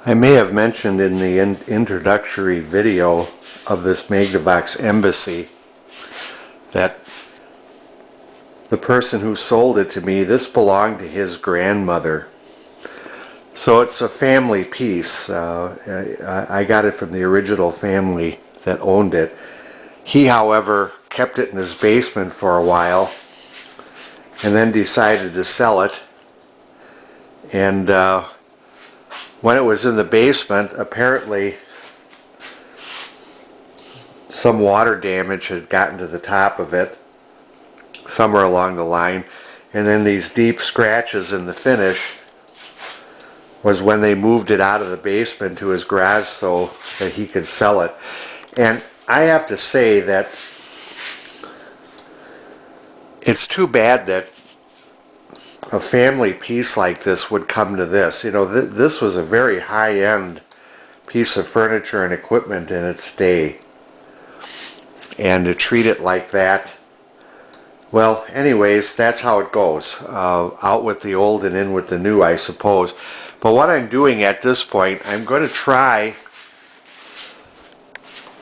I may have mentioned in the introductory video of this Magnavox Embassy that the person who sold it to me, this belonged to his grandmother. So it's a family piece. I got it from the original family that owned it. He, however, kept it in his basement for a while and then decided to sell it. And when it was in the basement, apparently some water damage had gotten to the top of it somewhere along the line, and then these deep scratches in the finish was when they moved it out of the basement to his garage so that he could sell it. And I have to say that it's too bad that a family piece like this would come to this. You know, this was a very high-end piece of furniture and equipment in its day. And to treat it like that, well, anyways, that's how it goes. Out with the old and in with the new, I suppose. But what I'm doing at this point, I'm going to try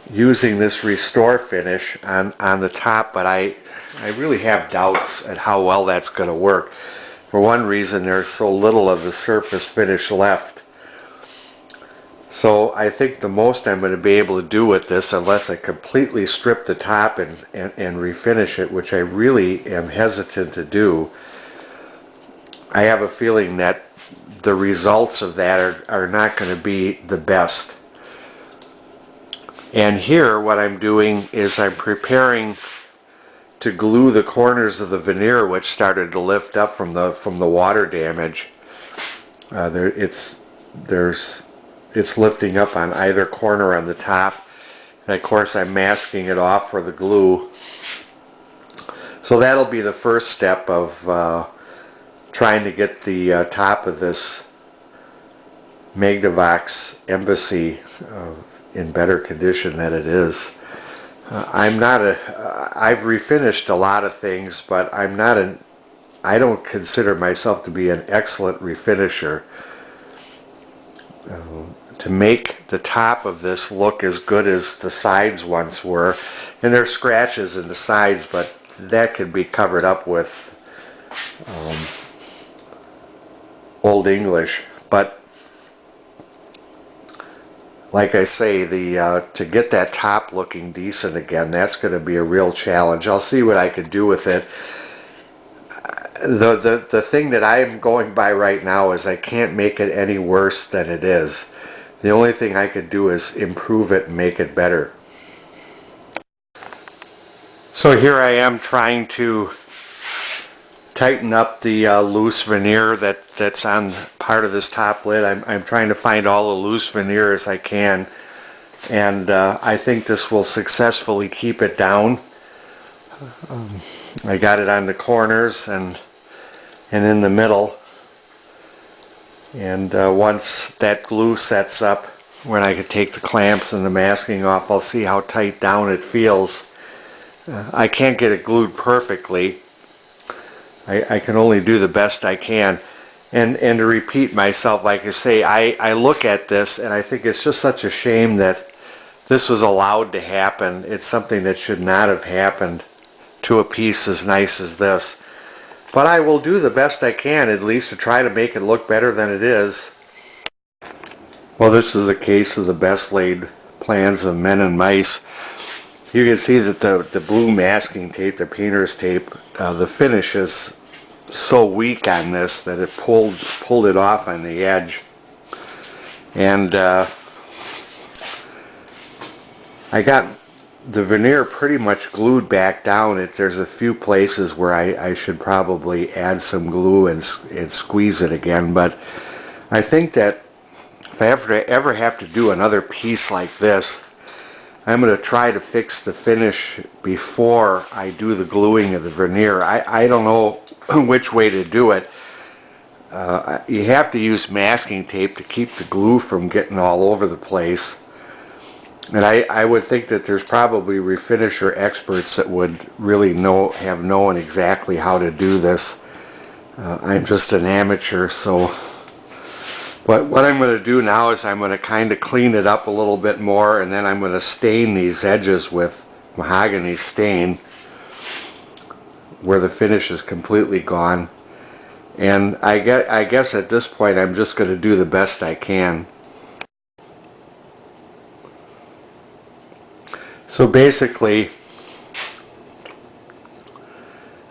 using this restore finish on the top, but I really have doubts at how well that's going to work. For one reason, there's so little of the surface finish left. So I think the most I'm going to be able to do with this, unless I completely strip the top and refinish it, which I really am hesitant to do, I have a feeling that the results of that are not going to be the best. And here what I'm doing is I'm preparing to glue the corners of the veneer, which started to lift up from the water damage. It's lifting up on either corner on the top, and of course I'm masking it off for the glue. So that'll be the first step of trying to get the top of this Magnavox Embassy in better condition than it is. I've refinished a lot of things, but I don't consider myself to be an excellent refinisher. To make the top of this look as good as the sides once were, and there's scratches in the sides, but that could be covered up with Old English. But like I say, to get that top looking decent again, that's going to be a real challenge. I'll see what I can do with it. The thing that I am going by right now is I can't make it any worse than it is. The only thing I could do is improve it and make it better. So here I am trying to tighten up the loose veneer that's on part of this top lid. I'm trying to find all the loose veneer as I can, and I think this will successfully keep it down. I got it on the corners and in the middle, and once that glue sets up, when I could take the clamps and the masking off, I'll see how tight down it feels. I can't get it glued perfectly. I can only do the best I can. And to repeat myself, like I say, I look at this and I think it's just such a shame that this was allowed to happen. It's something that should not have happened to a piece as nice as this. But I will do the best I can, at least to try to make it look better than it is. Well, this is a case of the best laid plans of men and mice. You can see that the blue masking tape, the painter's tape, the finish is so weak on this that it pulled it off on the edge. And I got the veneer pretty much glued back down. There's a few places where I should probably add some glue and squeeze it again, but I think that if I ever have to do another piece like this, I'm going to try to fix the finish before I do the gluing of the veneer. I don't know which way to do it. You have to use masking tape to keep the glue from getting all over the place. And I would think that there's probably refinisher experts that would really have known exactly how to do this. I'm just an amateur, so But what I'm going to do now is I'm going to kind of clean it up a little bit more, and then I'm going to stain these edges with mahogany stain where the finish is completely gone. And I guess at this point I'm just going to do the best I can. So basically,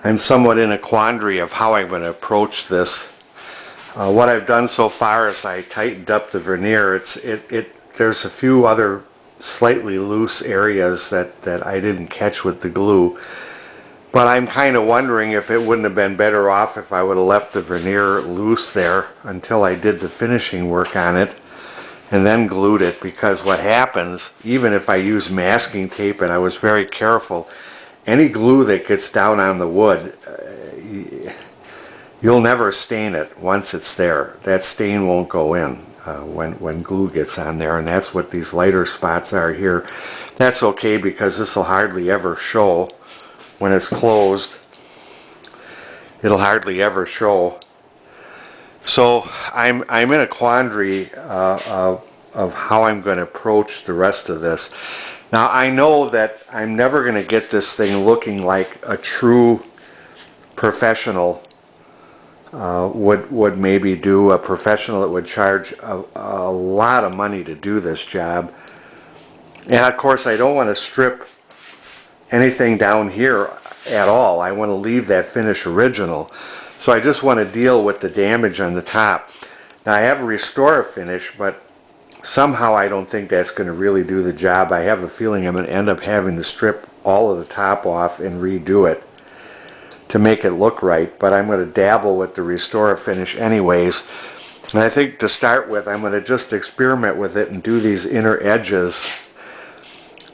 I'm somewhat in a quandary of how I'm going to approach this. What I've done so far is I tightened up the veneer. There's a few other slightly loose areas that I didn't catch with the glue. But I'm kind of wondering if it wouldn't have been better off if I would have left the veneer loose there until I did the finishing work on it and then glued it, because what happens, even if I use masking tape, and I was very careful, any glue that gets down on the wood, you'll never stain it once it's there. That stain won't go in when glue gets on there, and that's what these lighter spots are here. That's okay because this will hardly ever show when it's closed. It'll hardly ever show. So I'm in a quandary of how I'm going to approach the rest of this. Now I know that I'm never going to get this thing looking like a true professional would maybe do. A professional that would charge a lot of money to do this job. And of course I don't want to strip anything down here at all. I want to leave that finish original. So I just want to deal with the damage on the top. Now I have a restore finish, but somehow I don't think that's going to really do the job. I have a feeling I'm going to end up having to strip all of the top off and redo it to make it look right. But I'm going to dabble with the restore finish anyways. And I think to start with, I'm going to just experiment with it and do these inner edges.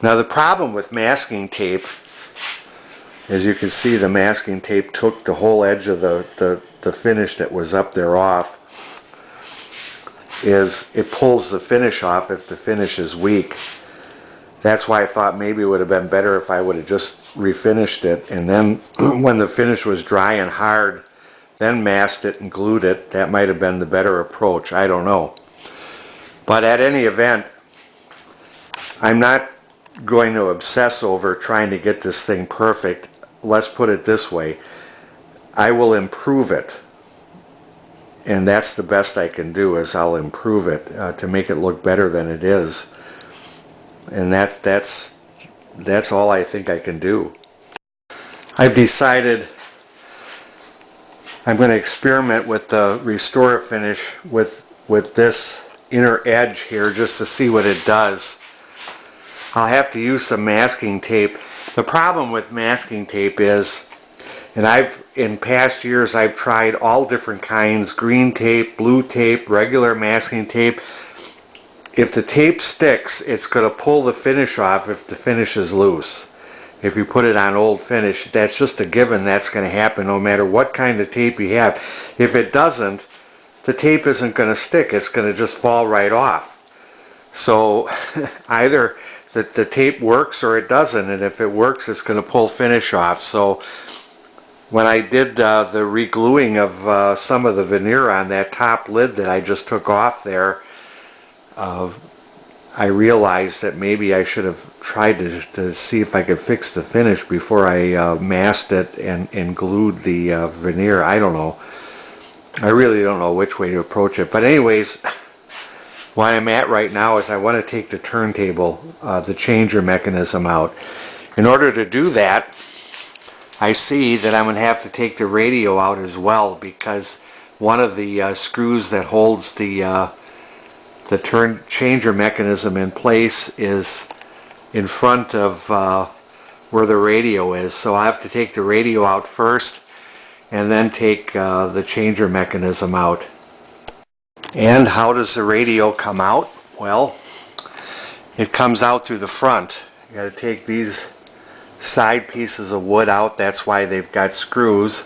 Now the problem with masking tape, as you can see, the masking tape took the whole edge of the finish that was up there off, is it pulls the finish off if the finish is weak. That's why I thought maybe it would have been better if I would have just refinished it, and then when the finish was dry and hard, then masked it and glued it. That might have been the better approach. I don't know. But at any event, I'm not going to obsess over trying to get this thing perfect. Let's put it this way. I will improve it. And that's the best I can do, is I'll improve it to make it look better than it is. And that's all I think I can do. I've decided I'm going to experiment with the restore finish with this inner edge here just to see what it does. I'll have to use some masking tape. The problem with masking tape is, and in past years I've tried all different kinds, green tape, blue tape, regular masking tape. If the tape sticks, it's going to pull the finish off if the finish is loose. If you put it on old finish, that's just a given. That's going to happen no matter what kind of tape you have. If it doesn't, the tape isn't going to stick. It's going to just fall right off. So either the tape works or it doesn't, and if it works, it's going to pull finish off. So when I did the re-gluing of some of the veneer on that top lid that I just took off there, I realized that maybe I should have tried to see if I could fix the finish before I masked it and glued the veneer. I don't know. I really don't know which way to approach it. But anyways, what I'm at right now is I want to take the turntable, the changer mechanism out. In order to do that, I see that I'm going to have to take the radio out as well, because one of the screws that holds the changer mechanism in place is in front of where the radio is. So I have to take the radio out first and then take the changer mechanism out. And how does the radio come out? Well, it comes out through the front. You got to take these side pieces of wood out. That's why they've got screws.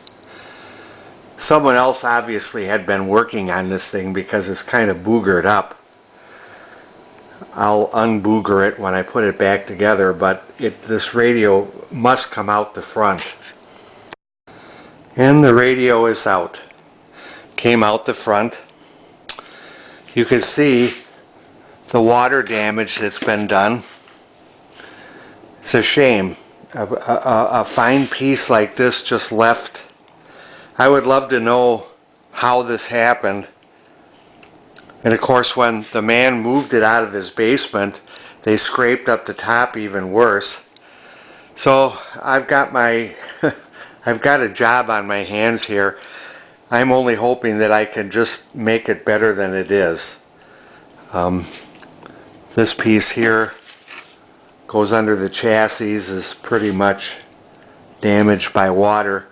Someone else obviously had been working on this thing because it's kind of boogered up. I'll unbooger it when I put it back together, but this radio must come out the front. And the radio is out. Came out the front. you can see the water damage that's been done. It's a shame. A fine piece like this just left. I would love to know how this happened. And of course, when the man moved it out of his basement, they scraped up the top even worse. So I've got my I've got a job on my hands here. I'm only hoping that I can just make it better than it is. This piece here goes under the chassis, is pretty much damaged by water.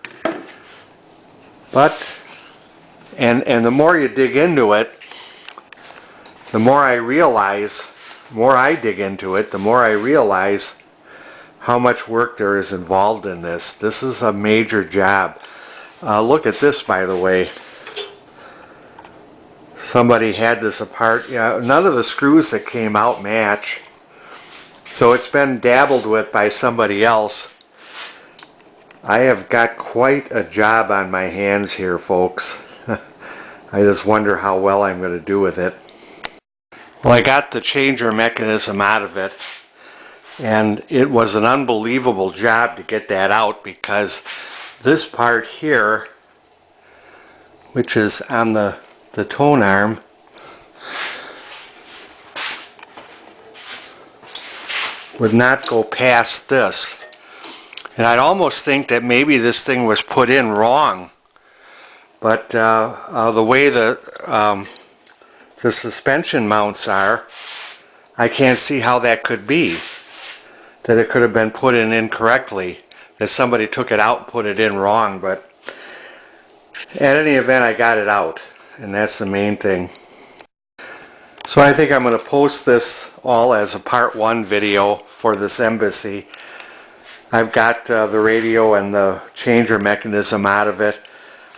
But, and the more you dig into it, the more I dig into it, the more I realize how much work there is involved in this. This is a major job. Look at this, by the way. Somebody had this apart. Yeah, none of the screws that came out match. So it's been dabbled with by somebody else. I have got quite a job on my hands here, folks. I just wonder how well I'm going to do with it. Well, I got the changer mechanism out of it, and it was an unbelievable job to get that out, because this part here, which is on the tone arm, would not go past this. And I'd almost think that maybe this thing was put in wrong. But the way the suspension mounts are, I can't see how that could be. That it could have been put in incorrectly. That somebody took it out and put it in wrong. But at any event, I got it out. And that's the main thing. So I think I'm going to post this all as a part 1 video for this Embassy. I've got the radio and the changer mechanism out of it.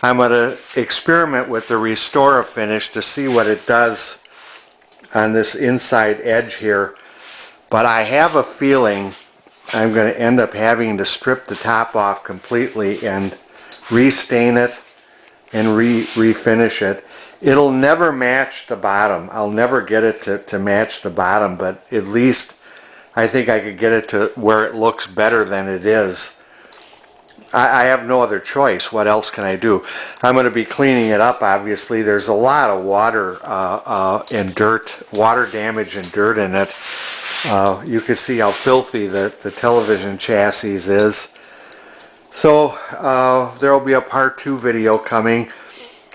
I'm going to experiment with the Restore Finish to see what it does on this inside edge here. But I have a feeling I'm going to end up having to strip the top off completely and restain it and refinish it. It'll never match the bottom. I'll never get it to match the bottom, but at least I think I could get it to where it looks better than it is. I have no other choice. What else can I do? I'm going to be cleaning it up, obviously. There's a lot of water and dirt, water damage and dirt in it. You can see how filthy the television chassis is. So there will be a part 2 video coming.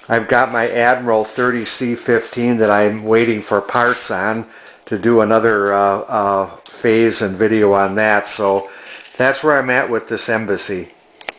I've got my Admiral 30C15 that I'm waiting for parts on to do another phase and video on that. So that's where I'm at with this Embassy.